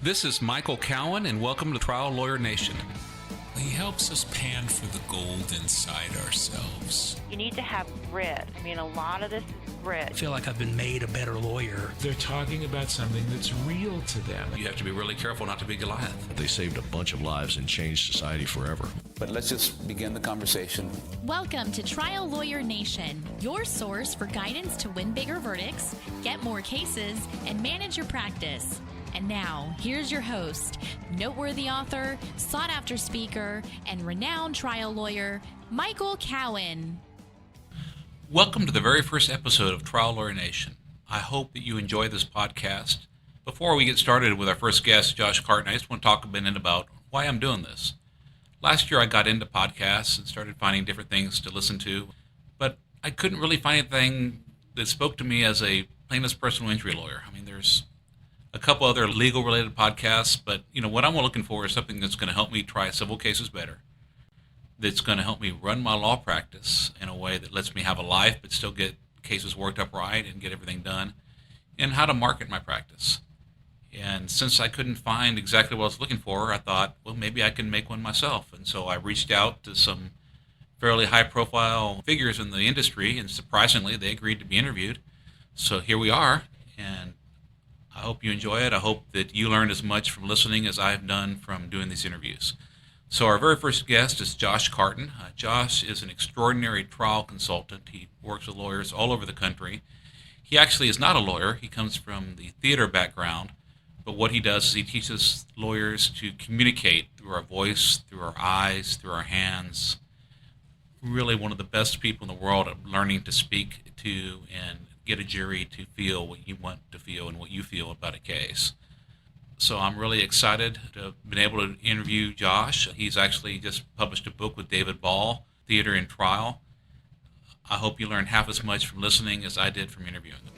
This is Michael Cowan, and welcome to Trial Lawyer Nation. He helps us pan for the gold inside ourselves. You need to have grit. I mean, a lot of this is grit. I feel like I've been made a better lawyer. They're talking about something that's real to them. You have to be really careful not to be Goliath. They saved a bunch of lives and changed society forever. But let's just begin the conversation. Welcome to Trial Lawyer Nation, your source for guidance to win bigger verdicts, get more cases, and manage your practice. And now, here's your host, noteworthy author, sought-after speaker, and renowned trial lawyer, Michael Cowan. Welcome to the very first episode of Trial Lawyer Nation. I hope that you enjoy this podcast. Before we get started with our first guest, Josh Karton, I just want to talk a minute about why I'm doing this. Last year, I got into podcasts and started finding different things to listen to, but I couldn't really find anything that spoke to me as a plaintiff's personal injury lawyer. I mean, there's a couple other legal-related podcasts, but what I'm looking for is something that's going to help me try civil cases better, that's going to help me run my law practice in a way that lets me have a life but still get cases worked up right and get everything done, and how to market my practice. And since I couldn't find exactly what I was looking for, I thought, well, maybe I can make one myself. And so I reached out to some fairly high-profile figures in the industry, and surprisingly, they agreed to be interviewed. So here we are, and I hope you enjoy it. I hope that you learned as much from listening as I've done from doing these interviews. So our very first guest is Josh Karton. Josh is an extraordinary trial consultant. He works with lawyers all over the country. He actually is not a lawyer. He comes from the theater background. But what he does is he teaches lawyers to communicate through our voice, through our eyes, through our hands. Really one of the best people in the world at learning to speak to and get a jury to feel what you want to feel and what you feel about a case. So I'm really excited to have been able to interview Josh. He's actually just published a book with David Ball, Theater and Trial. I hope you learned half as much from listening as I did from interviewing him.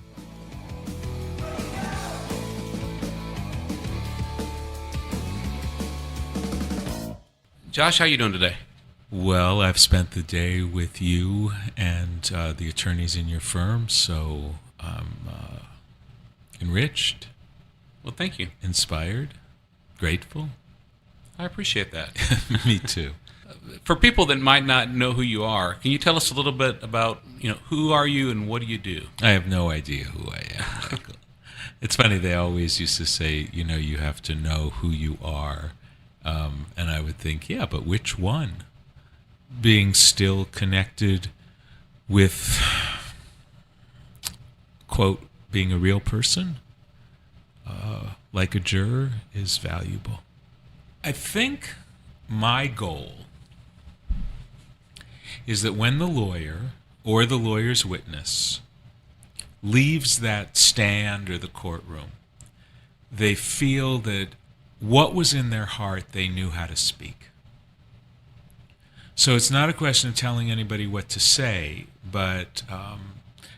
Josh, how are you doing today? Well, I've spent the day with you and the attorneys in your firm, so I'm enriched. Well, thank you. Inspired, grateful. I appreciate that. Me too. For people that might not know who you are, can you tell us a little bit about, who are you and what do you do? I have no idea who I am, Michael. It's funny, they always used to say, you have to know who you are. And I would think, yeah, but which one? Being still connected with, quote, being a real person, like a juror, is valuable. I think my goal is that when the lawyer or the lawyer's witness leaves that stand or the courtroom, they feel that what was in their heart, they knew how to speak. So it's not a question of telling anybody what to say, but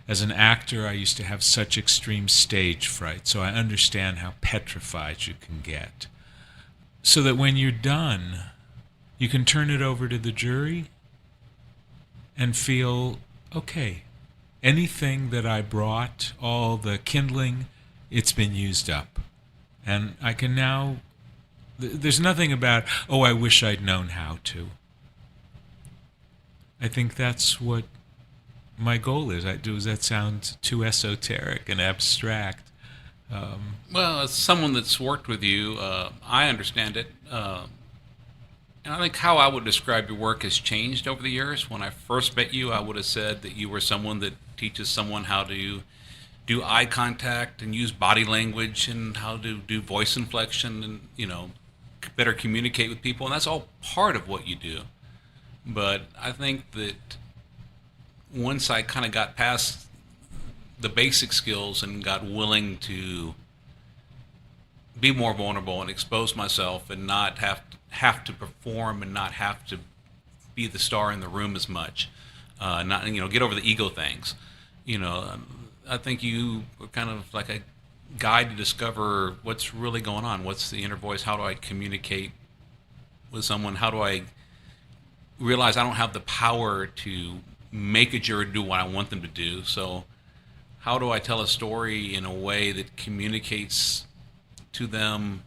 as an actor, I used to have such extreme stage fright, so I understand how petrified you can get. So that when you're done, you can turn it over to the jury and feel, okay, anything that I brought, all the kindling, it's been used up. And I can now, there's nothing about, oh, I wish I'd known how to. I think that's what my goal is. Does that sound too esoteric and abstract? Well, as someone that's worked with you, I understand it. And I think how I would describe your work has changed over the years. When I first met you, I would have said that you were someone that teaches someone how to do eye contact and use body language and how to do voice inflection and, better communicate with people. And that's all part of what you do. But I think that once I kind of got past the basic skills and got willing to be more vulnerable and expose myself and not have to perform and not have to be the star in the room as much, not get over the ego things, I think you were kind of like a guide to discover what's really going on. What's the inner voice? How do I communicate with someone? How do I realize I don't have the power to make a juror do what I want them to do? So how do I tell a story in a way that communicates to them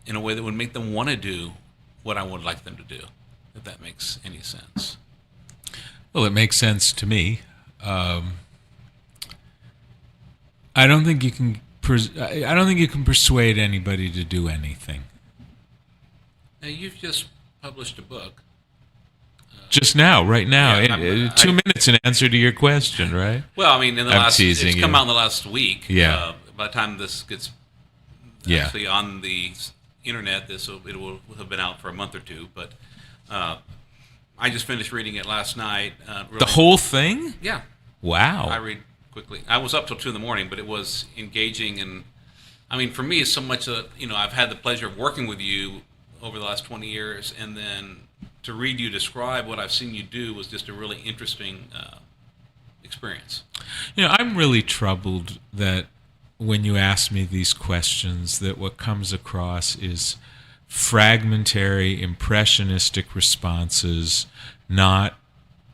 in a way that would make them want to do what I would like them to do, if that makes any sense. Well, it makes sense to me. I don't think you can. I don't think you can persuade anybody to do anything. Now, you've just published a book. Just now, right now, Yeah, 2 minutes in answer to your question, right? Well, I mean, in the I'm last, teasing it's come you. out in the last week. Yeah. By the time this gets Yeah. actually on the internet, it will have been out for a month or two. But I just finished reading it last night. Really, The whole thing? Yeah. Wow. I read quickly. I was up till 2 in the morning, but it was engaging, and I mean, for me, it's so much that I've had the pleasure of working with you over the last 20 years, and then to read you describe what I've seen you do was just a really interesting experience. I'm really troubled that when you ask me these questions, that what comes across is fragmentary, impressionistic responses, not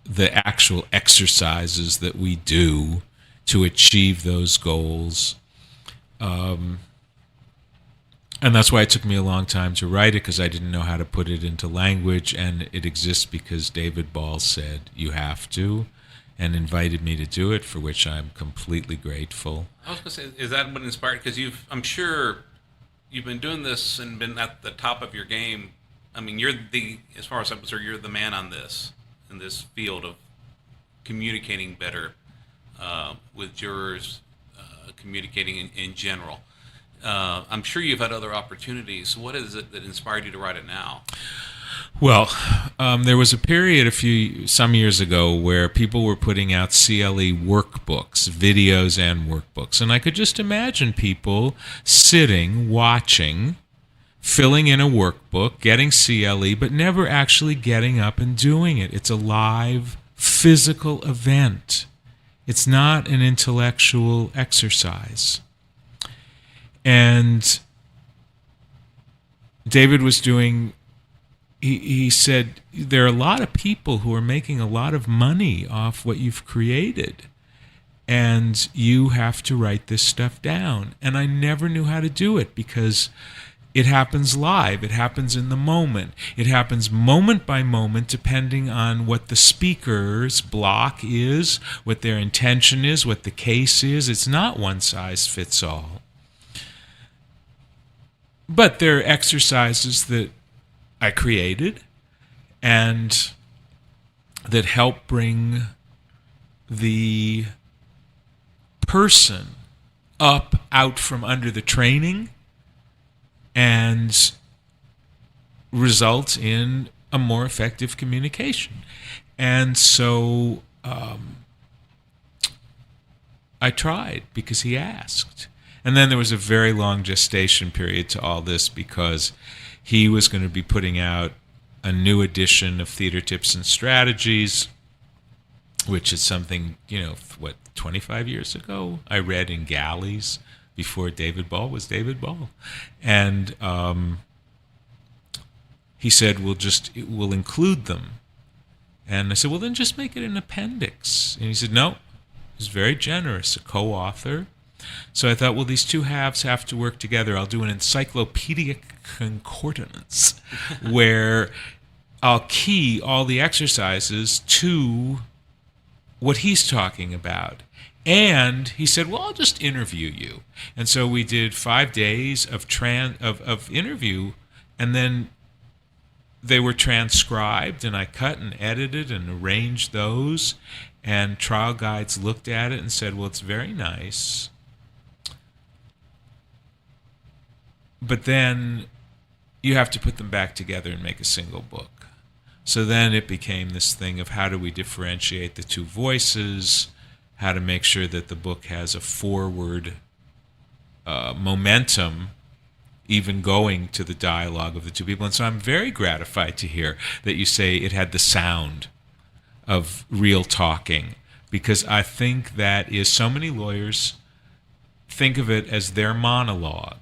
the actual exercises that we do to achieve those goals. And that's why it took me a long time to write it, because I didn't know how to put it into language, and it exists because David Ball said you have to, and invited me to do it, for which I'm completely grateful. I was going to say, is that what inspired? Because I'm sure you've been doing this and been at the top of your game. I mean, as far as I'm concerned, you're the man on this, in this field of communicating better with jurors, communicating in general. I'm sure you've had other opportunities. What is it that inspired you to write it now? Well, there was a period some years ago where people were putting out CLE workbooks, videos and workbooks. And I could just imagine people sitting, watching, filling in a workbook, getting CLE, but never actually getting up and doing it. It's a live, physical event. It's not an intellectual exercise. And David was doing, he said, there are a lot of people who are making a lot of money off what you've created, and you have to write this stuff down. And I never knew how to do it, because it happens live. It happens in the moment. It happens moment by moment, depending on what the speaker's block is, what their intention is, what the case is. It's not one size fits all. But there are exercises that I created and that help bring the person up out from under the training and result in a more effective communication. And so I tried because he asked. And then there was a very long gestation period to all this, because he was going to be putting out a new edition of Theater Tips and Strategies, which is something, 25 years ago I read in galleys before David Ball was David Ball. And he said, we'll include them. And I said, well, then just make it an appendix. And he said, no. He was very generous, a co-author. So I thought, well, these two halves have to work together. I'll do an encyclopedic concordance where I'll key all the exercises to what he's talking about. And he said, well, I'll just interview you. And so we did 5 days of interview, and then they were transcribed, and I cut and edited and arranged those. And trial guides looked at it and said, well, it's very nice, but then you have to put them back together and make a single book. So then it became this thing of how do we differentiate the two voices, how to make sure that the book has a forward momentum, even going to the dialogue of the two people. And so I'm very gratified to hear that you say it had the sound of real talking, because I think that is, so many lawyers think of it as their monologue.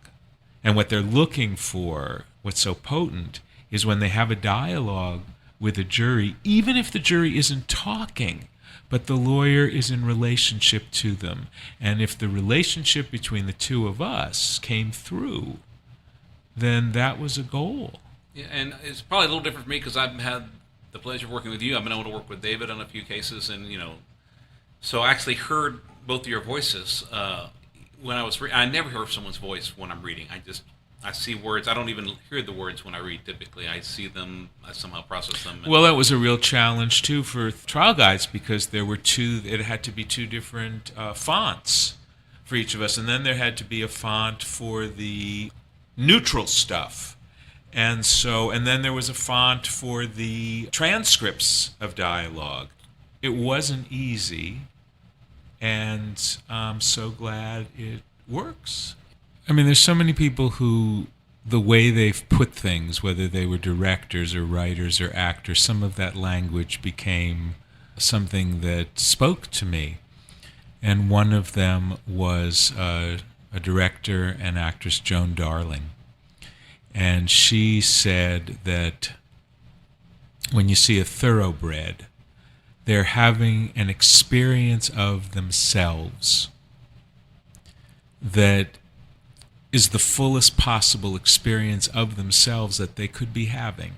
And what they're looking for, what's so potent, is when they have a dialogue with a jury, even if the jury isn't talking, but the lawyer is in relationship to them. And if the relationship between the two of us came through, then that was a goal. Yeah, and it's probably a little different for me because I've had the pleasure of working with you. I've been able to work with David on a few cases, and so I actually heard both of your voices when I was. I never hear someone's voice when I'm reading. I see words. I don't even hear the words when I read. Typically, I see them. I somehow process them. Well, that was a real challenge too for trial guides because there were two. It had to be two different fonts for each of us, and then there had to be a font for the neutral stuff. And then there was a font for the transcripts of dialogue. It wasn't easy, and I'm so glad it works. I mean, there's so many people who, the way they've put things, whether they were directors or writers or actors, some of that language became something that spoke to me. And one of them was a director and actress, Joan Darling. And she said that when you see a thoroughbred, they're having an experience of themselves that is the fullest possible experience of themselves that they could be having.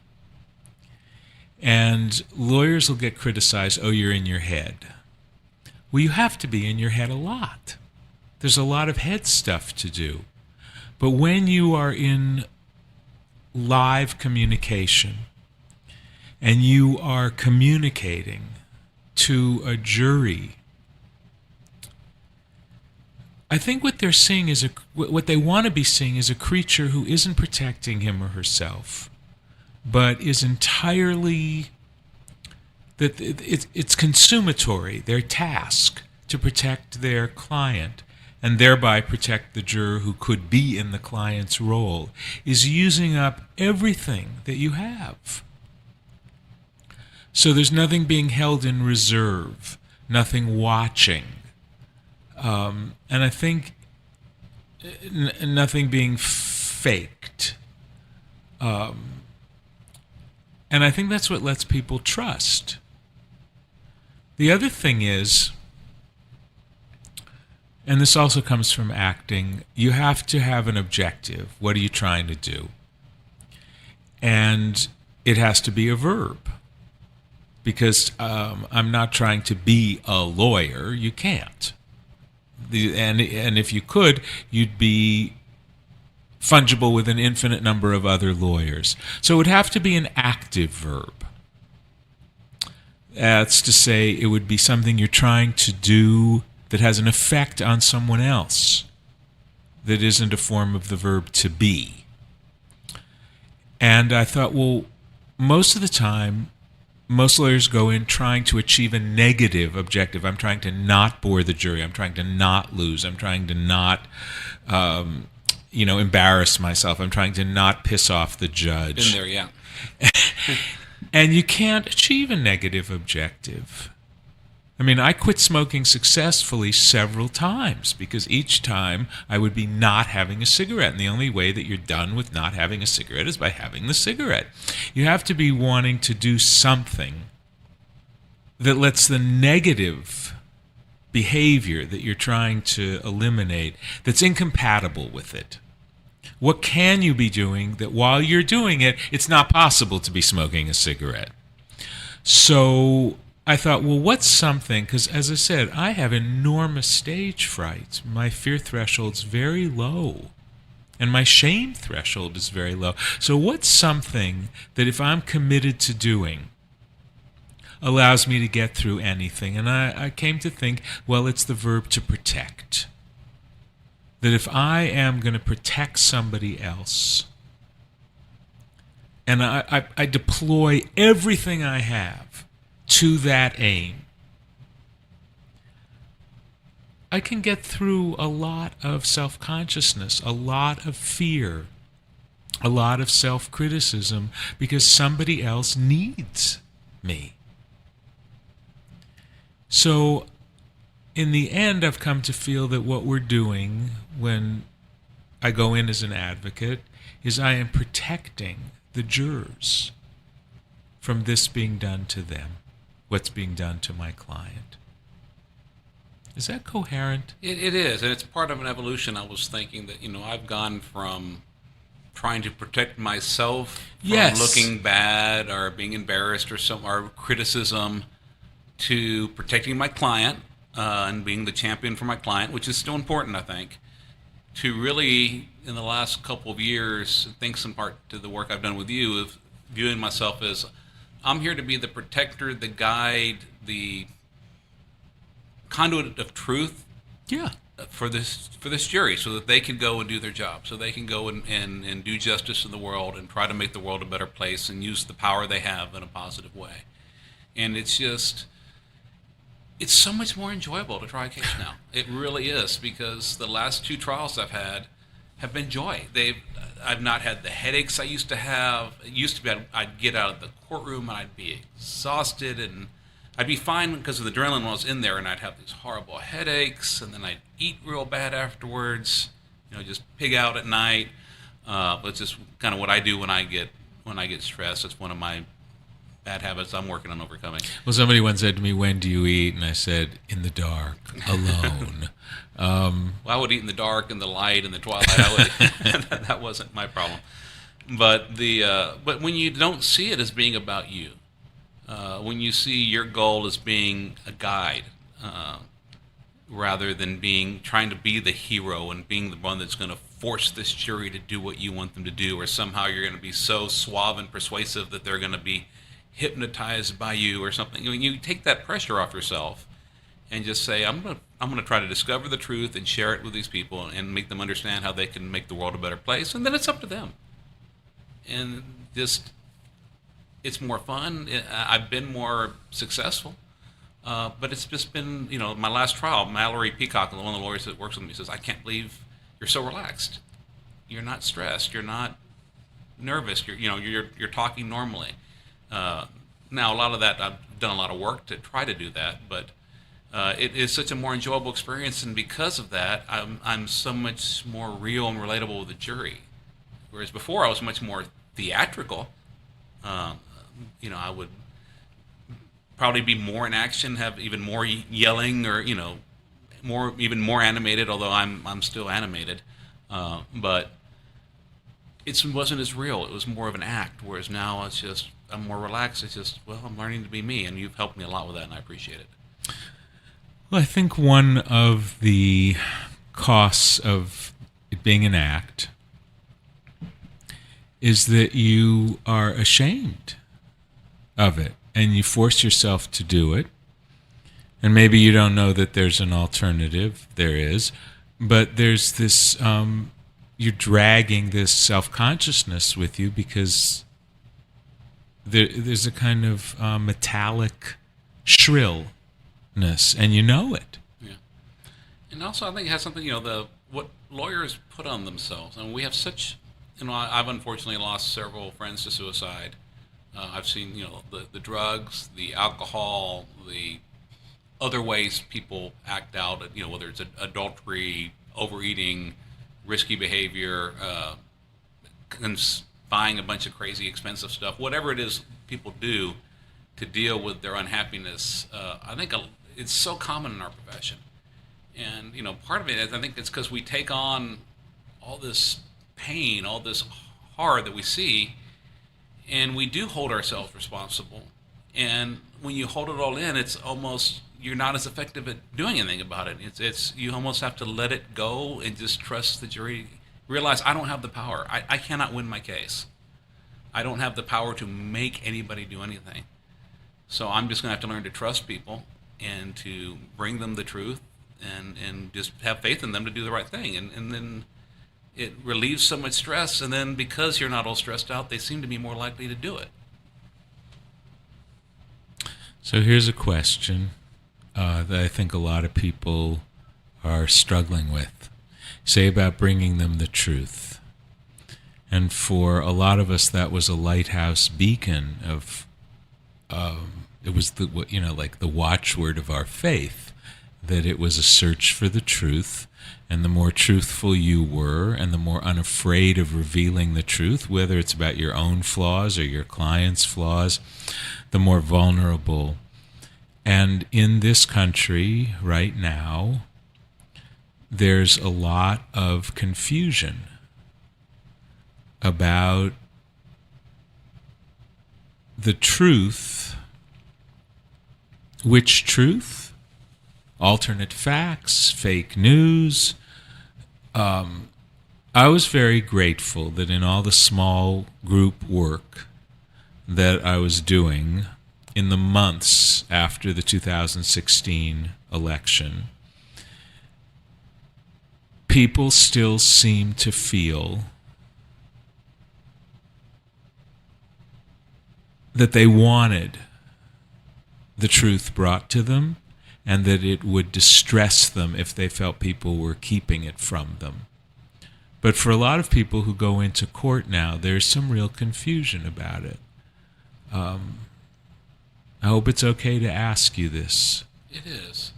And lawyers will get criticized, oh, you're in your head. Well, you have to be in your head a lot. There's a lot of head stuff to do. But when you are in live communication and you are communicating to a jury, I think what they're seeing is what they want to be seeing is a creature who isn't protecting him or herself, but is entirely that it's consumatory, their task to protect their client and thereby protect the juror who could be in the client's role, is using up everything that you have. So there's nothing being held in reserve, nothing watching. And I think nothing being faked. And I think that's what lets people trust. The other thing is, and this also comes from acting, you have to have an objective. What are you trying to do? And it has to be a verb. Because I'm not trying to be a lawyer. You can't. And if you could, you'd be fungible with an infinite number of other lawyers. So it would have to be an active verb. That's to say, it would be something you're trying to do that has an effect on someone else that isn't a form of the verb to be. And I thought, well, most of the time, most lawyers go in trying to achieve a negative objective. I'm trying to not bore the jury. I'm trying to not lose. I'm trying to not, embarrass myself. I'm trying to not piss off the judge. Been there, yeah. And you can't achieve a negative objective. I mean, I quit smoking successfully several times because each time I would be not having a cigarette. And the only way that you're done with not having a cigarette is by having the cigarette. You have to be wanting to do something that lets the negative behavior that you're trying to eliminate, that's incompatible with it. What can you be doing that while you're doing it, it's not possible to be smoking a cigarette? So I thought, well, what's something, because as I said, I have enormous stage fright. My fear threshold's very low, and my shame threshold is very low. So what's something that if I'm committed to doing allows me to get through anything? And I came to think, well, it's the verb to protect. That if I am going to protect somebody else, and I deploy everything I have to that aim, I can get through a lot of self-consciousness, a lot of fear, a lot of self-criticism, because somebody else needs me. So in the end, I've come to feel that what we're doing when I go in as an advocate is I am protecting the jurors from this being done to them, what's being done to my client. Is that coherent? It is, and it's part of an evolution. I was thinking that, I've gone from trying to protect myself from Yes. looking bad or being embarrassed or criticism, to protecting my client and being the champion for my client, which is still important, I think, to really, in the last couple of years, thanks in part to the work I've done with you, of viewing myself as I'm here to be the protector, the guide, the conduit of truth Yeah. for this jury, so that they can go and do their job, so they can go and do justice in the world and try to make the world a better place and use the power they have in a positive way. And it's so much more enjoyable to try a case now. It really is, because the last 2 trials I've had have been joy. I've not had the headaches I used to have. It used to be I'd get out of the courtroom and I'd be exhausted, and I'd be fine because of the adrenaline when I was in there, and I'd have these horrible headaches, and then I'd eat real bad afterwards, just pig out at night. But it's just kind of what I do when I get stressed. It's one of my bad habits I'm working on overcoming. Well, somebody once said to me, "When do you eat?" And I said, "In the dark, alone." Well, I would eat in the dark, in the light, in the twilight. That wasn't my problem. But but when you don't see it as being about you, when you see your goal as being a guide, rather than trying to be the hero and being the one that's going to force this jury to do what you want them to do, or somehow you're going to be so suave and persuasive that they're going to be hypnotized by you or something. You take that pressure off yourself and just say, I'm going to try to discover the truth and share it with these people and make them understand how they can make the world a better place, and then it's up to them. And it's more fun. I've been more successful, but it's just been, my last trial, Mallory Peacock, one of the lawyers that works with me, says, "I can't believe you're so relaxed. You're not stressed. You're not nervous. You're talking normally." Now, a lot of that, I've done a lot of work to try to do that, but it is such a more enjoyable experience, and because of that, I'm so much more real and relatable with the jury. Whereas before, I was much more theatrical. I would probably be more in action, have even more yelling, or even more animated. Although I'm still animated, but it wasn't as real. It was more of an act. Whereas now I'm more relaxed. It's just, I'm learning to be me, and you've helped me a lot with that, and I appreciate it. Well, I think one of the costs of it being an act is that you are ashamed of it, and you force yourself to do it. And maybe you don't know that there's an alternative. There is. But there's this, you're dragging this self-consciousness with you, because there's a kind of metallic shrillness, and you know it. Yeah. And also, I think it has something, what lawyers put on themselves. And we have such, I've unfortunately lost several friends to suicide. I've seen, the drugs, the alcohol, the other ways people act out, whether it's adultery, overeating, risky behavior, buying a bunch of crazy expensive stuff, whatever it is people do to deal with their unhappiness. I think it's so common in our profession. And, part of it is, I think it's because we take on all this pain, all this horror that we see, and we do hold ourselves responsible. And when you hold it all in, it's almost, you're not as effective at doing anything about it. It's you almost have to let it go and just trust the jury. Realize I don't have the power. I cannot win my case. I don't have the power to make anybody do anything. So I'm just going to have to learn to trust people and to bring them the truth and just have faith in them to do the right thing. And then it relieves so much stress. And then because you're not all stressed out, they seem to be more likely to do it. So here's a question that I think a lot of people are struggling with. Say about bringing them the truth. And for a lot of us, that was a lighthouse beacon of, it was like the watchword of our faith, that it was a search for the truth. And the more truthful you were, and the more unafraid of revealing the truth, whether it's about your own flaws or your client's flaws, the more vulnerable. And in this country right now, there's a lot of confusion about the truth. Which truth? Alternate facts, fake news. I was very grateful that in all the small group work that I was doing in the months after the 2016 election, people still seem to feel that they wanted the truth brought to them, and that it would distress them if they felt people were keeping it from them. But for a lot of people who go into court now, there's some real confusion about it. I hope it's okay to ask you this. It is.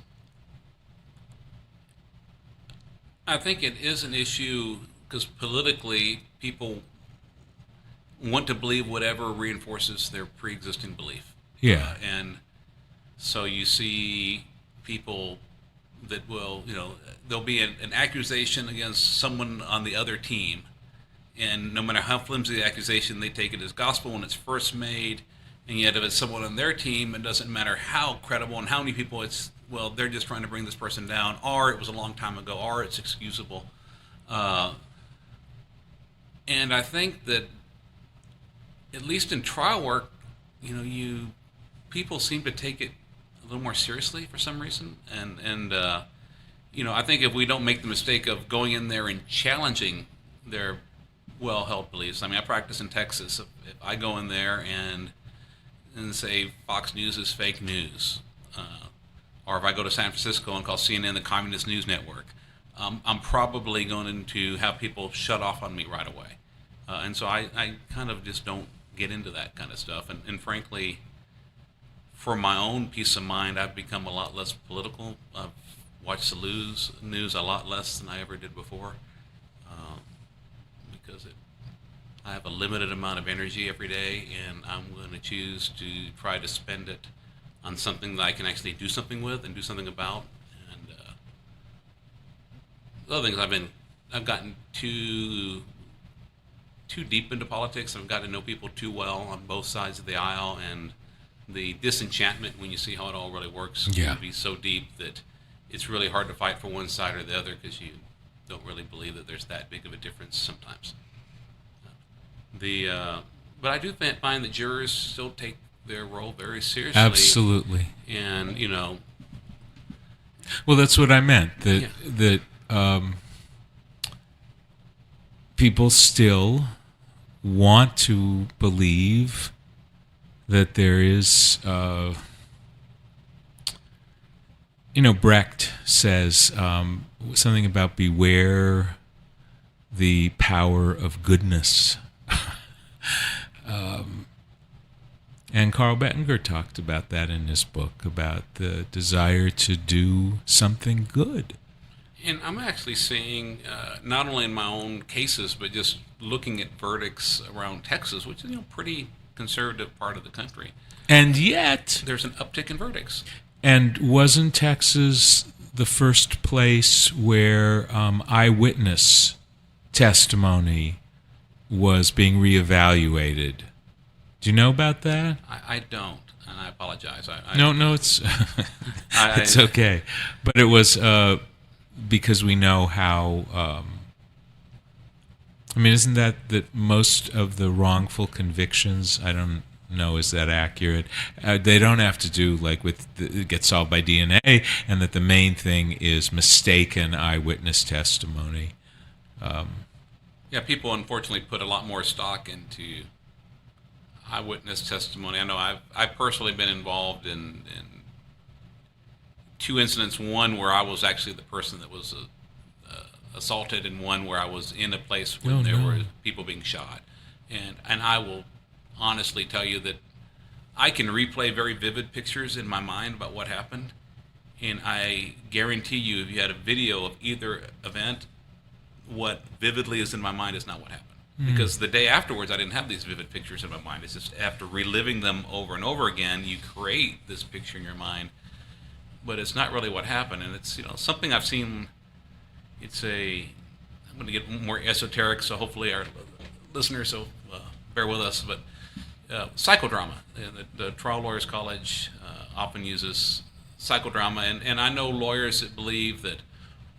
I think it is an issue because politically people want to believe whatever reinforces their pre-existing belief. Yeah. And so you see people that will, there'll be an accusation against someone on the other team, and no matter how flimsy the accusation, they take it as gospel when it's first made. And yet if it's someone on their team, it doesn't matter how credible and how many people they're just trying to bring this person down, or it was a long time ago, or it's excusable. And I think that at least in trial work, people seem to take it a little more seriously for some reason. And I think if we don't make the mistake of going in there and challenging their well-held beliefs. I mean, I practice in Texas. If I go in there and say Fox News is fake news, or if I go to San Francisco and call CNN the Communist News Network, I'm probably going to have people shut off on me right away. And so I kind of just don't get into that kind of stuff. And frankly, for my own peace of mind, I've become a lot less political. I've watched the news a lot less than I ever did before, because I have a limited amount of energy every day, and I'm going to choose to try to spend it on something that I can actually do something with and do something about. And the other things, I've gotten too deep into politics. I've got to know people too well on both sides of the aisle, and the disenchantment when you see how it all really works can be so deep that it's really hard to fight for one side or the other because you don't really believe that there's that big of a difference sometimes. But I do find that jurors still take their role very seriously. Absolutely. And, Well, that's what I meant. That people still want to believe that there is, Brecht says something about beware the power of goodness. And Carl Bettinger talked about that in his book, about the desire to do something good. And I'm actually seeing, not only in my own cases, but just looking at verdicts around Texas, which is a pretty conservative part of the country. And yet there's an uptick in verdicts. And wasn't Texas the first place where eyewitness testimony was being reevaluated? Do you know about that? I don't, and I apologize. No, it's it's okay. But it was because we know how. Isn't that most of the wrongful convictions? I don't know. Is that accurate? They don't have to do get solved by DNA, and that the main thing is mistaken eyewitness testimony. Yeah, people unfortunately put a lot more stock into eyewitness testimony. I know I've personally been involved in two incidents. One where I was actually the person that was assaulted, and one where I was in a place where there were people being shot. And I will honestly tell you that I can replay very vivid pictures in my mind about what happened, and I guarantee you if you had a video of either event, what vividly is in my mind is not what happened. Because the day afterwards, I didn't have these vivid pictures in my mind. It's just after reliving them over and over again, you create this picture in your mind, but it's not really what happened. And it's something I've seen. I'm going to get more esoteric, so hopefully our listeners, so bear with us. But psychodrama, the Trial Lawyers College often uses psychodrama, and I know lawyers that believe that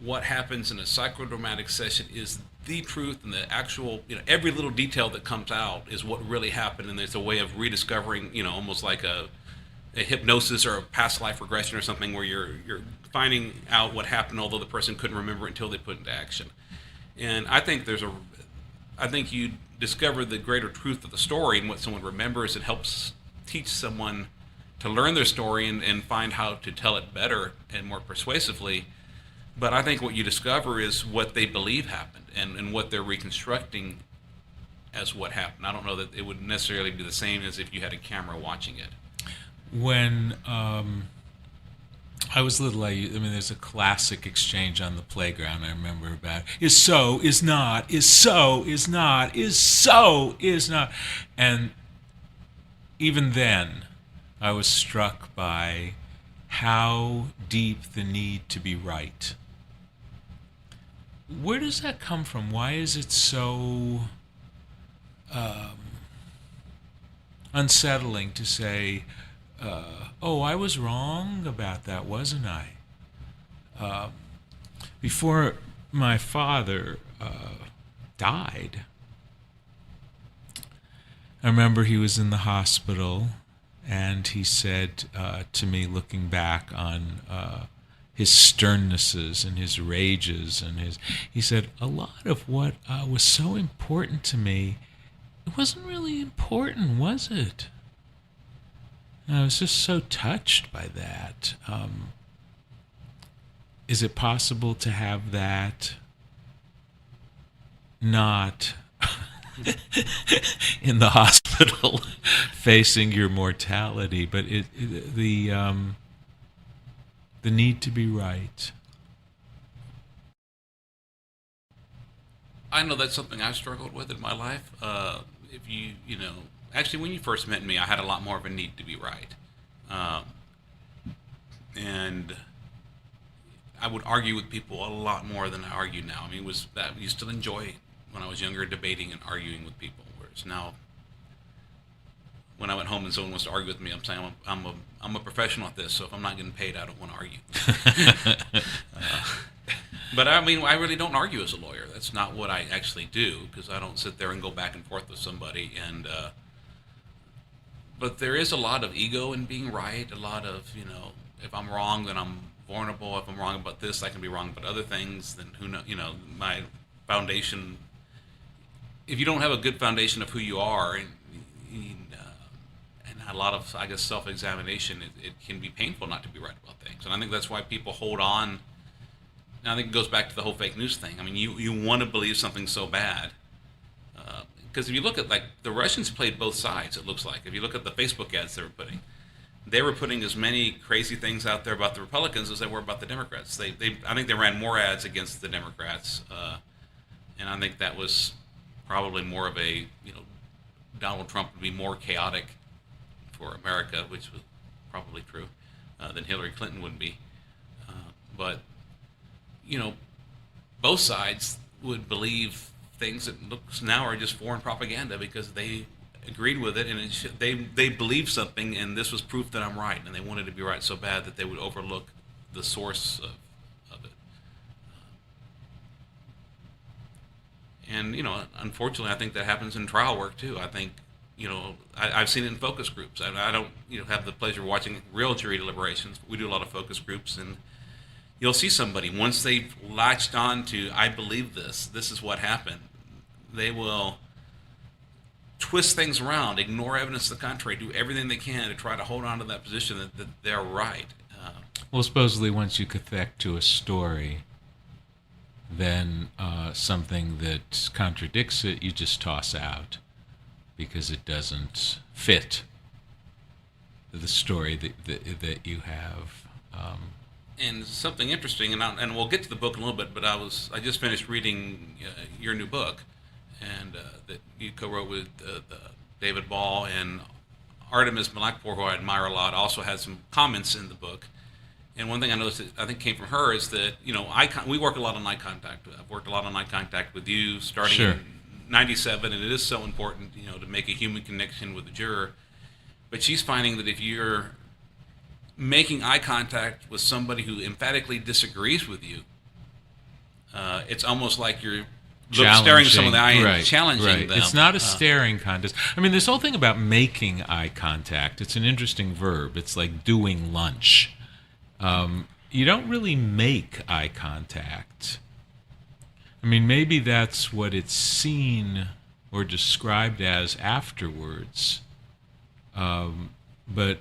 what happens in a psychodramatic session is the truth, and the actual, every little detail that comes out is what really happened, and there's a way of rediscovering, almost like a hypnosis or a past life regression or something, where you're finding out what happened, although the person couldn't remember it until they put it into action. And I think you discover the greater truth of the story and what someone remembers. It helps teach someone to learn their story and find how to tell it better and more persuasively. But I think what you discover is what they believe happened and what they're reconstructing as what happened. I don't know that it would necessarily be the same as if you had a camera watching it. When I was little, there's a classic exchange on the playground I remember about, is so, is not, is so, is not, is so, is not. And even then, I was struck by how deep the need to be right. Where does that come from? Why is it so unsettling to say, oh, I was wrong about that, wasn't I? Before my father died, I remember he was in the hospital, and he said to me, looking back on his sternnesses and his rages he said, a lot of what was so important to me, it wasn't really important, was it? And I was just so touched by that. Is it possible to have that not in the hospital facing your mortality, but the need to be right? I know that's something I struggled with in my life. Actually, when you first met me, I had a lot more of a need to be right. And I would argue with people a lot more than I argue now. I used to enjoy, when I was younger, debating and arguing with people. Whereas now, when I went home and someone wants to argue with me, I'm saying I'm a professional at this, so if I'm not getting paid, I don't want to argue. But I really don't argue as a lawyer. That's not what I actually do, because I don't sit there and go back and forth with somebody. But there is a lot of ego in being right. A lot of, if I'm wrong, then I'm vulnerable. If I'm wrong about this, I can be wrong about other things. Then who knows? My foundation. If you don't have a good foundation of who you are, and a lot of, I guess, self-examination, it can be painful not to be right about things. And I think that's why people hold on. And I think it goes back to the whole fake news thing. You want to believe something so bad. Because if you look at, the Russians played both sides, it looks like. If you look at the Facebook ads they were putting as many crazy things out there about the Republicans as they were about the Democrats. I think they ran more ads against the Democrats. And I think that was probably more of a, Donald Trump would be more chaotic for America, which was probably true, than Hillary Clinton would be. But both sides would believe things that looks now are just foreign propaganda because they agreed with it, and they believed something, and this was proof that I'm right, and they wanted to be right so bad that they would overlook the source of it. And unfortunately, I think that happens in trial work too. I think I've seen it in focus groups. I don't have the pleasure of watching real jury deliberations, but we do a lot of focus groups, and you'll see somebody, once they've latched on to, I believe this is what happened, they will twist things around, ignore evidence to the contrary, do everything they can to try to hold on to that position that they're right. Well, supposedly once you connect to a story, then something that contradicts it, you just toss out because it doesn't fit the story that you have. And something interesting, and we'll get to the book in a little bit, but I just finished reading your new book, and that you co-wrote with David Ball, and Artemis Malakpour, who I admire a lot, also had some comments in the book. And one thing I noticed that I think came from her is that we work a lot on eye contact. I've worked a lot on eye contact with you, starting Sure. in 97, and it is so important, to make a human connection with the juror. But she's finding that if you're making eye contact with somebody who emphatically disagrees with you, it's almost like you're staring someone in the eye and challenging them. It's not a staring contest. I mean, this whole thing about making eye contact, it's an interesting verb. It's like doing lunch. You don't really make eye contact. I mean, maybe that's what it's seen or described as afterwards. But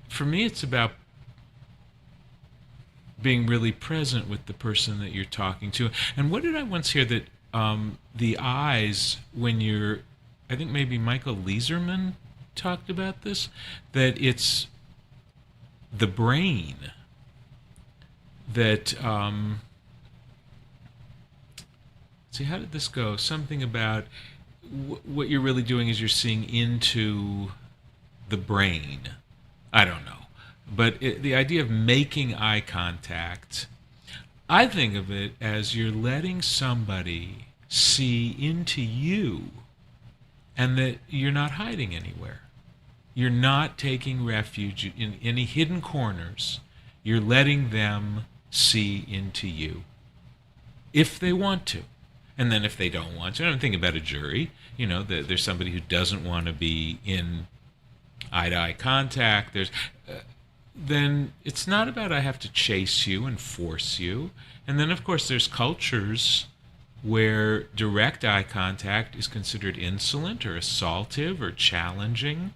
for me, it's about being really present with the person that you're talking to. And what did I once hear that the eyes, when you're, I think maybe Michael Leaserman talked about this, that it's the brain that, see, how did this go? Something about what you're really doing is you're seeing into the brain. I don't know. But the idea of making eye contact, I think of it as you're letting somebody see into you and that you're not hiding anywhere. You're not taking refuge in any hidden corners. You're letting them see into you if they want to. And then if they don't want to, I don't think about a jury, there's somebody who doesn't want to be in eye-to-eye contact. Then it's not about I have to chase you and force you. And then, of course, there's cultures where direct eye contact is considered insolent or assaultive or challenging.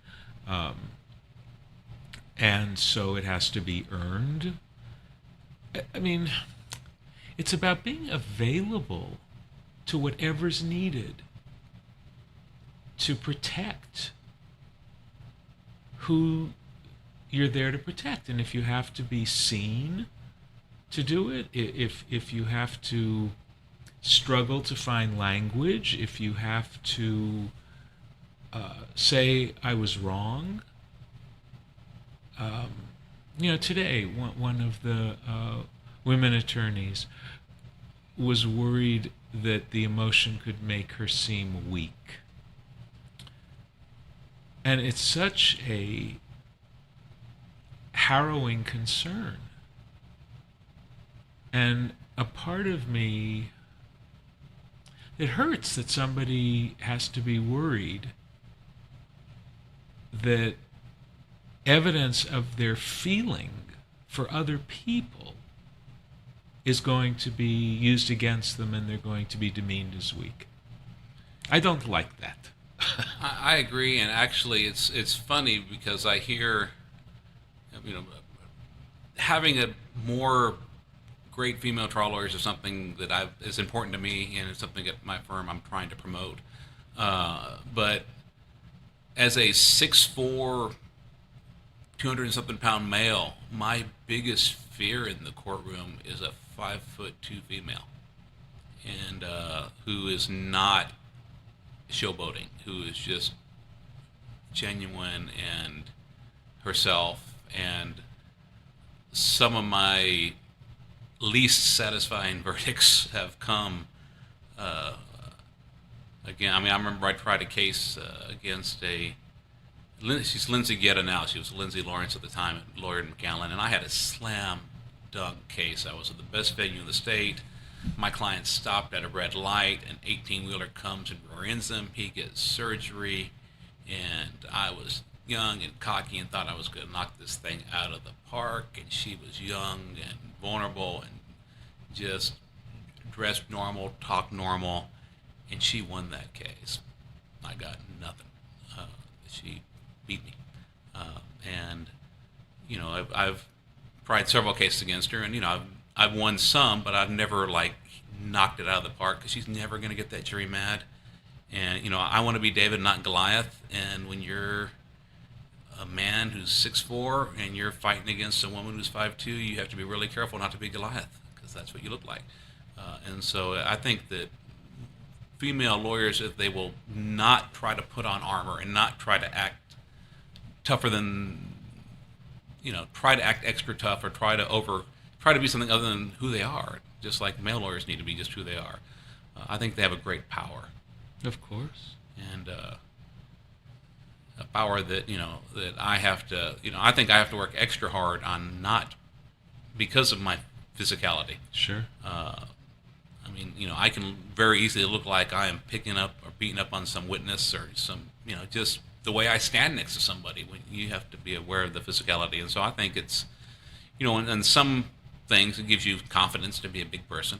And so it has to be earned. I mean, it's about being available to whatever's needed to protect who you're there to protect. And if you have to be seen to do it, if you have to struggle to find language, if you have to say I was wrong, today one of the women attorneys was worried that the emotion could make her seem weak. And it's such a harrowing concern. And a part of me, it hurts that somebody has to be worried that evidence of their feeling for other people is going to be used against them and they're going to be demeaned as weak. I don't like that. I agree, and actually it's funny because I hear, having a more great female trial lawyers is something that is important to me, and it's something at my firm I'm trying to promote. But as a 6'4", 200-something pound male, my biggest fear in the courtroom is a 5'2" female, and who is not showboating, who is just genuine and herself. And some of my least satisfying verdicts have come again. I mean, I remember I tried a case against she's Lindsay Guetta now. She was Lindsay Lawrence at the time, a lawyer in McAllen, and I had a slam dunk case. I was at the best venue in the state. My client stopped at a red light. An 18-wheeler comes and rear-ends him. He gets surgery, and I was young and cocky and thought I was going to knock this thing out of the park, and she was young and vulnerable and just dressed normal, talked normal, and she won that case. I got nothing. She beat me. And, I've tried several cases against her, and, I've won some, but I've never, knocked it out of the park because she's never going to get that jury mad. And, I want to be David, not Goliath. And when you're a man who's 6'4" and you're fighting against a woman who's 5'2", you have to be really careful not to be Goliath, because that's what you look like. And so I think that female lawyers, if they will not try to put on armor and not try to act tougher than, try to act extra tough or try to be something other than who they are, just like male lawyers need to be just who they are. I think they have a great power, Of course. and a power that that I have to I think I have to work extra hard on, not because of my physicality. Sure. I mean, I can very easily look like I am picking up or beating up on some witness or some, just the way I stand next to somebody. When you have to be aware of the physicality, and so I think it's, in some things it gives you confidence to be a big person,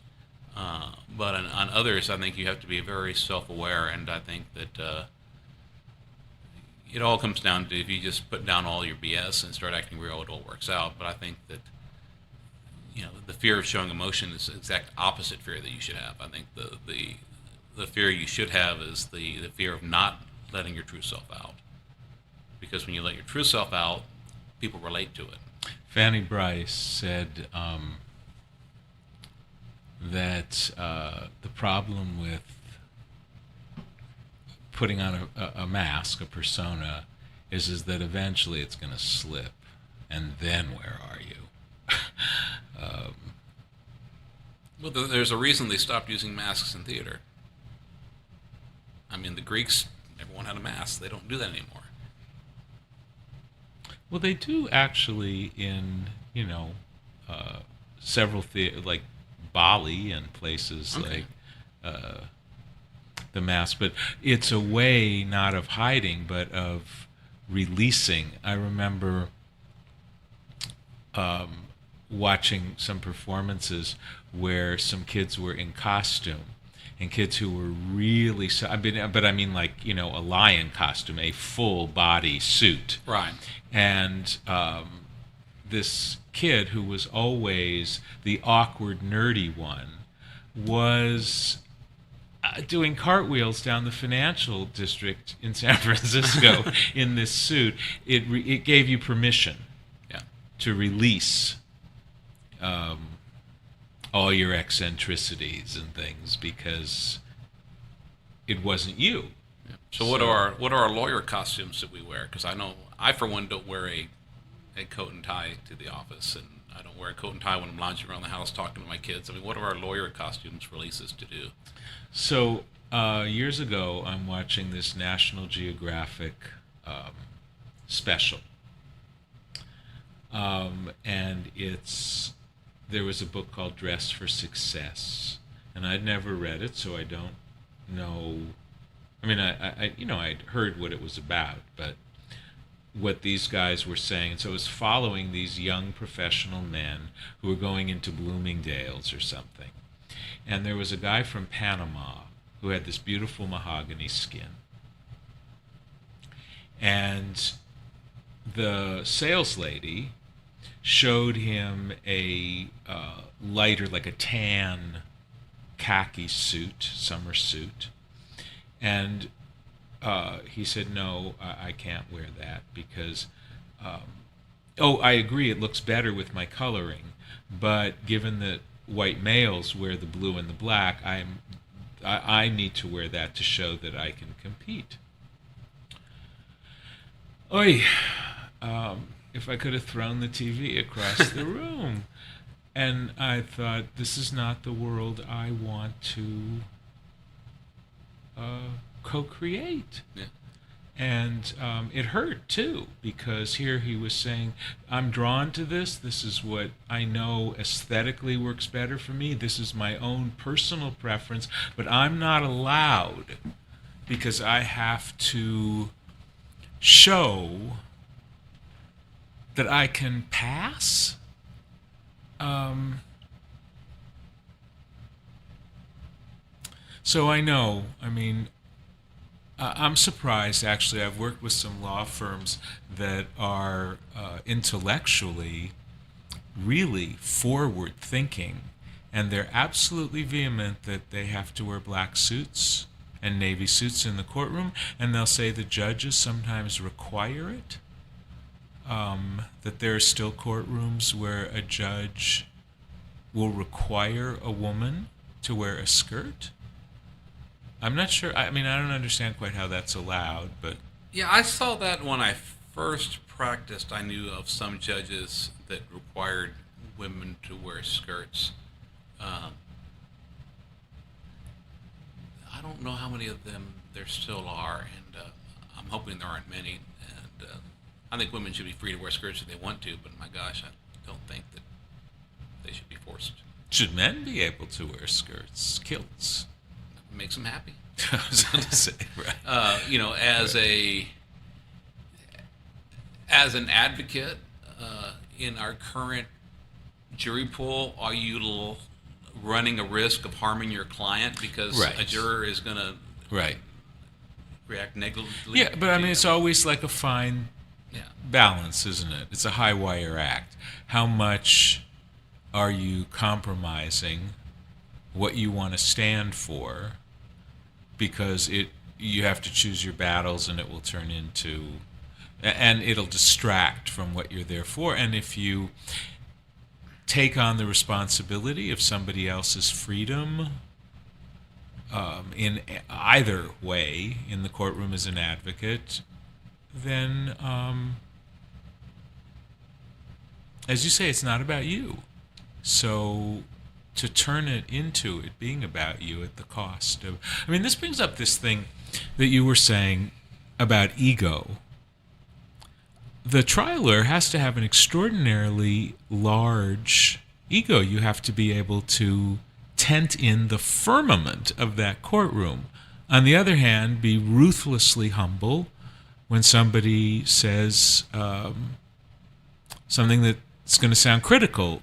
but on others, I think you have to be very self-aware, and I think that it all comes down to, if you just put down all your BS and start acting real, it all works out. But I think that the fear of showing emotion is the exact opposite fear that you should have. I think the fear you should have is the fear of not letting your true self out. Because when you let your true self out, people relate to it. Fanny Bryce said that the problem with putting on a mask, a persona, is that eventually it's going to slip, and then where are you? Well, there's a reason they stopped using masks in theater. I mean, the Greeks, everyone had a mask. They don't do that anymore. Well, they do actually in, several like Bali and places Okay. like the mask. But it's a way not of hiding, but of releasing. I remember watching some performances where some kids were in costume, and kids who were really but I mean, like, a lion costume, a full body suit. Right. And this kid, who was always the awkward, nerdy one, was doing cartwheels down the financial district in San Francisco in this suit. It gave you permission to release all your eccentricities and things, because it wasn't you. So what are our lawyer costumes that we wear? Because I know I, for one, don't wear a coat and tie to the office, and I don't wear a coat and tie when I'm lounging around the house talking to my kids. I mean, what are our lawyer costumes releases to do? So years ago, I'm watching this National Geographic special, and there was a book called Dress for Success, and I'd never read it, so I don't know. I mean, I'd heard what it was about, but what these guys were saying. So it was following these young professional men who were going into Bloomingdale's or something. And there was a guy from Panama who had this beautiful mahogany skin. And the sales lady showed him a lighter, like a tan khaki suit, summer suit. And he said, no, I can't wear that because, I agree, it looks better with my coloring, but given that white males wear the blue and the black, I need to wear that to show that I can compete. Oy, if I could have thrown the TV across the room. And I thought, this is not the world I want to co-create. Yeah. And it hurt too, because here he was saying, I'm drawn to this. This is what I know aesthetically works better for me. This is my own personal preference, but I'm not allowed, because I have to show that I can pass. So I know, I mean, I'm surprised, actually. I've worked with some law firms that are intellectually really forward-thinking, and they're absolutely vehement that they have to wear black suits and navy suits in the courtroom, and they'll say the judges sometimes require it, that there are still courtrooms where a judge will require a woman to wear a skirt. I'm not sure. I mean, I don't understand quite how that's allowed, but... Yeah, I saw that when I first practiced. I knew of some judges that required women to wear skirts. I don't know how many of them there still are, and I'm hoping there aren't many. And I think women should be free to wear skirts if they want to, but my gosh, I don't think that they should be forced. Should men be able to wear skirts, kilts? It makes them happy. I was going to say, right. As an advocate in our current jury pool, are you running a risk of harming your client because Right. a juror is going to Right. react negatively? Yeah, but I mean, it's always like a fine balance, isn't it? It's a Highwire act. How much are you compromising what you want to stand for because you have to choose your battles and it will turn into, and it'll distract from what you're there for. And if you take on the responsibility of somebody else's freedom in either way in the courtroom as an advocate, then as you say, it's not about you. So to turn it into it being about you at the cost of, I mean, this brings up this thing that you were saying about ego. The trial lawyer has to have an extraordinarily large ego. You have to be able to tent in the firmament of that courtroom. On the other hand, be ruthlessly humble when somebody says something that's going to sound critical.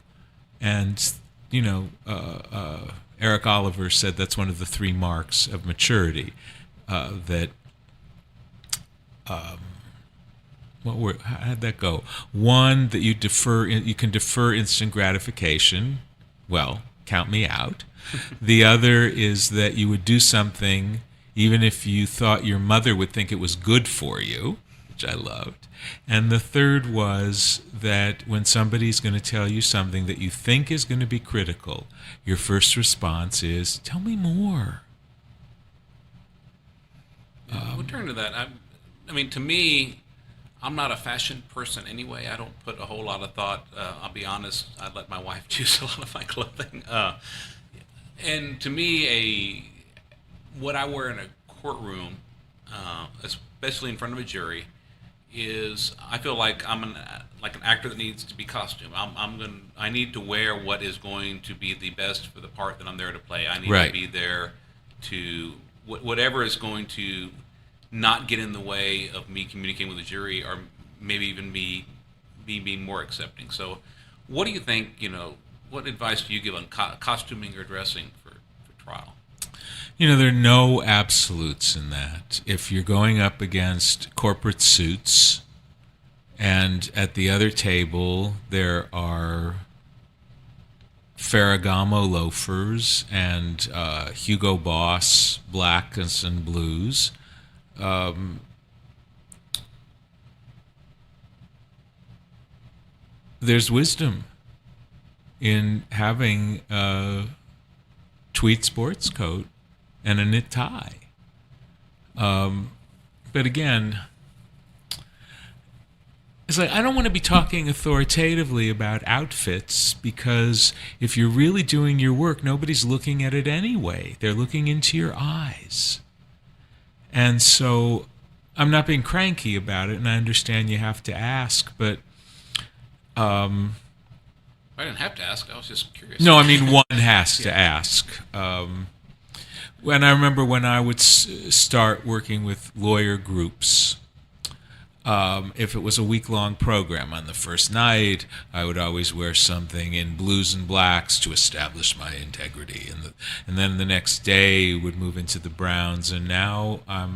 And, Eric Oliver said that's one of the 3 marks of maturity, that how'd that go? One, that you can defer instant gratification. Well, count me out. The other is that you would do something even if you thought your mother would think it was good for you, which I loved. And the third was that when somebody's going to tell you something that you think is going to be critical, your first response is, tell me more. We'll turn to that. I mean, to me, I'm not a fashion person anyway. I don't put a whole lot of thought. I'll be honest, I let my wife choose a lot of my clothing. And to me, what I wear in a courtroom, especially in front of a jury, is I feel like I'm an actor that needs to be costumed. I need to wear what is going to be the best for the part that I'm there to play. I need to be there to whatever is going to not get in the way of me communicating with the jury, or maybe even me being more accepting. So, what do you think? What advice do you give on costuming or dressing for trial? There are no absolutes in that. If you're going up against corporate suits, and at the other table there are Ferragamo loafers and Hugo Boss blacks and blues, there's wisdom in having a tweed sports coat and a knit tie. But again, it's like, I don't want to be talking authoritatively about outfits, because if you're really doing your work, nobody's looking at it anyway. They're looking into your eyes. And so I'm not being cranky about it, and I understand you have to ask, but I didn't have to ask. I was just curious. No, I mean, one has to ask. When I remember when I would start working with lawyer groups, if it was a week-long program, on the first night, I would always wear something in blues and blacks to establish my integrity, and then the next day would move into the browns. And now I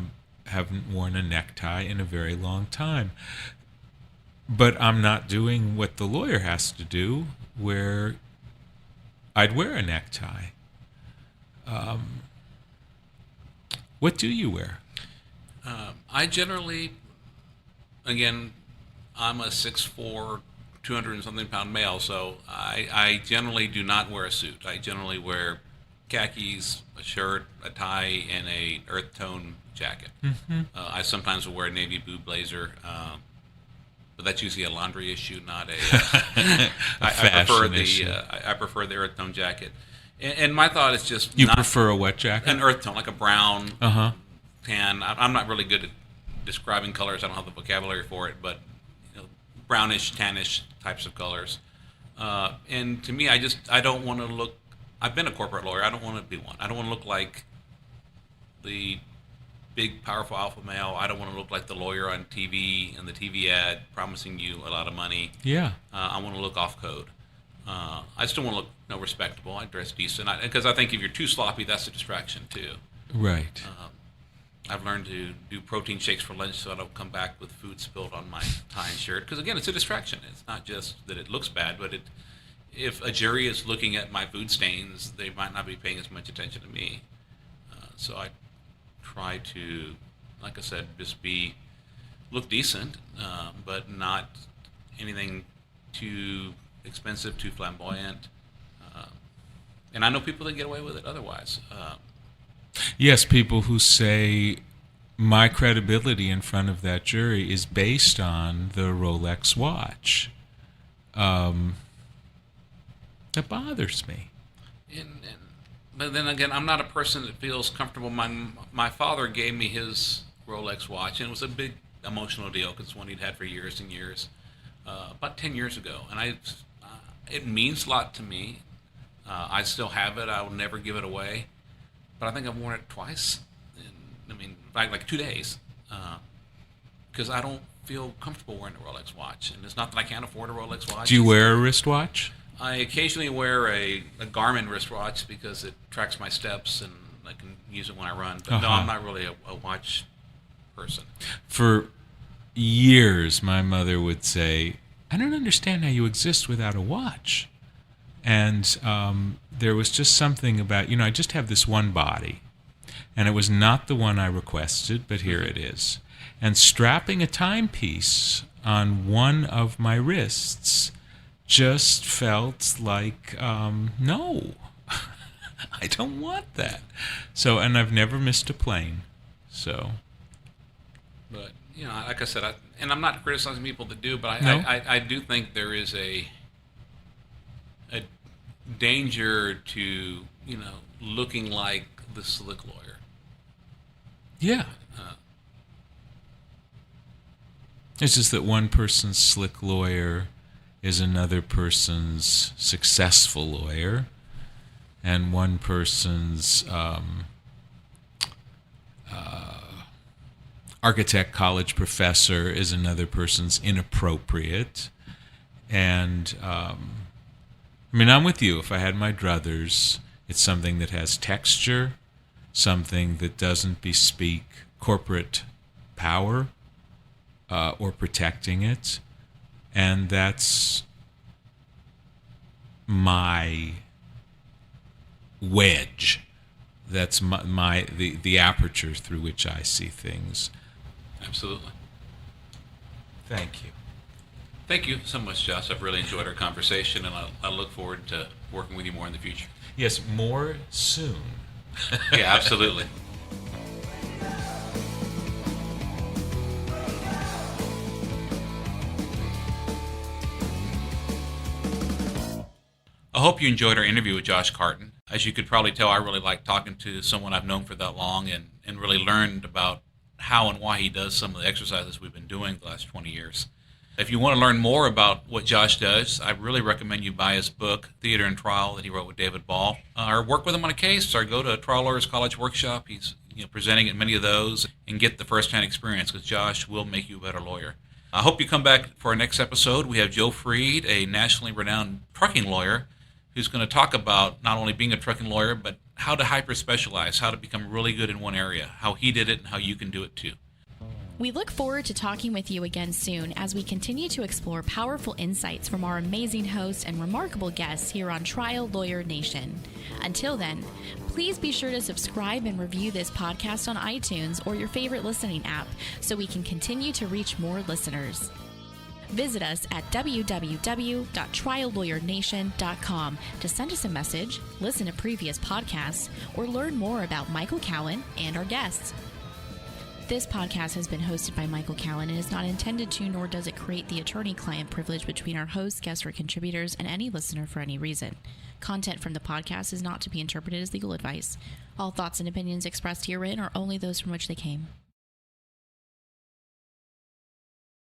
haven't worn a necktie in a very long time. But I'm not doing what the lawyer has to do, where I'd wear a necktie. What do you wear? I generally, again, I'm a 6'4", 200 and something pound male, so I generally do not wear a suit. I generally wear khakis, a shirt, a tie, and a earth tone jacket. Mm-hmm. I sometimes will wear a navy blue blazer. But that's usually a laundry issue, not a. I prefer the earth tone jacket, And my thought is just You not prefer a wet jacket? an earth tone, like a brown, Uh-huh. tan. I'm not really good at describing colors. I don't have the vocabulary for it, but brownish, tannish types of colors. And to me, I don't want to look. I've been a corporate lawyer. I don't want to be one. I don't want to look like the big, powerful alpha male. I don't want to look like the lawyer on TV and the TV ad promising you a lot of money. Yeah. I want to look off code. I still want to look respectable. I dress decent because I think if you're too sloppy, that's a distraction too. Right. I've learned to do protein shakes for lunch so I don't come back with food spilled on my tie and shirt. Because again, it's a distraction. It's not just that it looks bad, but if a jury is looking at my food stains, they might not be paying as much attention to me. So I try to, like I said, just look decent, but not anything too expensive, too flamboyant. And I know people that get away with it otherwise. Yes, people who say my credibility in front of that jury is based on the Rolex watch. That bothers me. But then again, I'm not a person that feels comfortable. My father gave me his Rolex watch, and it was a big emotional deal because it's one he'd had for years and years. About 10 years ago, and it means a lot to me. I still have it. I will never give it away. But I think I've worn it twice. Like 2 days, because I don't feel comfortable wearing a Rolex watch. And it's not that I can't afford a Rolex watch. Do you wear a wristwatch? I occasionally wear a Garmin wristwatch because it tracks my steps and I can use it when I run. But no, I'm not really a watch person. For years, my mother would say, I don't understand how you exist without a watch. And there was just something about, I just have this one body. And it was not the one I requested, but here it is. And strapping a timepiece on one of my wrists just felt like, no, I don't want that. So, and I've never missed a plane. So. But, like I said, and I'm not criticizing people that do, but No. I do think there is a danger to, looking like the slick lawyer. Yeah. It's just that one person's slick lawyer is another person's successful lawyer, and one person's architect college professor is another person's inappropriate. And I'm with you. If I had my druthers, it's something that has texture, something that doesn't bespeak corporate power or protecting it, and that's my wedge. That's the aperture through which I see things. Absolutely. Thank you. Thank you so much, Josh. I've really enjoyed our conversation, and I look forward to working with you more in the future. Yes, more soon. Yeah, absolutely. I hope you enjoyed our interview with Josh Karton. As you could probably tell, I really like talking to someone I've known for that long and really learned about how and why he does some of the exercises we've been doing the last 20 years. If you want to learn more about what Josh does, I really recommend you buy his book, Theater and Trial, that he wrote with David Ball, or work with him on a case, or go to a Trial Lawyers College workshop. He's presenting at many of those, and get the first-hand experience, because Josh will make you a better lawyer. I hope you come back for our next episode. We have Joe Freed, a nationally renowned trucking lawyer, who's going to talk about not only being a trucking lawyer, but how to hyper-specialize, how to become really good in one area, how he did it, and how you can do it too. We look forward to talking with you again soon as we continue to explore powerful insights from our amazing host and remarkable guests here on Trial Lawyer Nation. Until then, please be sure to subscribe and review this podcast on iTunes or your favorite listening app so we can continue to reach more listeners. Visit us at www.triallawyernation.com to send us a message, listen to previous podcasts, or learn more about Michael Cowan and our guests. This podcast has been hosted by Michael Callen and is not intended to, nor does it create the attorney-client privilege between our hosts, guests, or contributors and any listener for any reason. Content from the podcast is not to be interpreted as legal advice. All thoughts and opinions expressed herein are only those from which they came.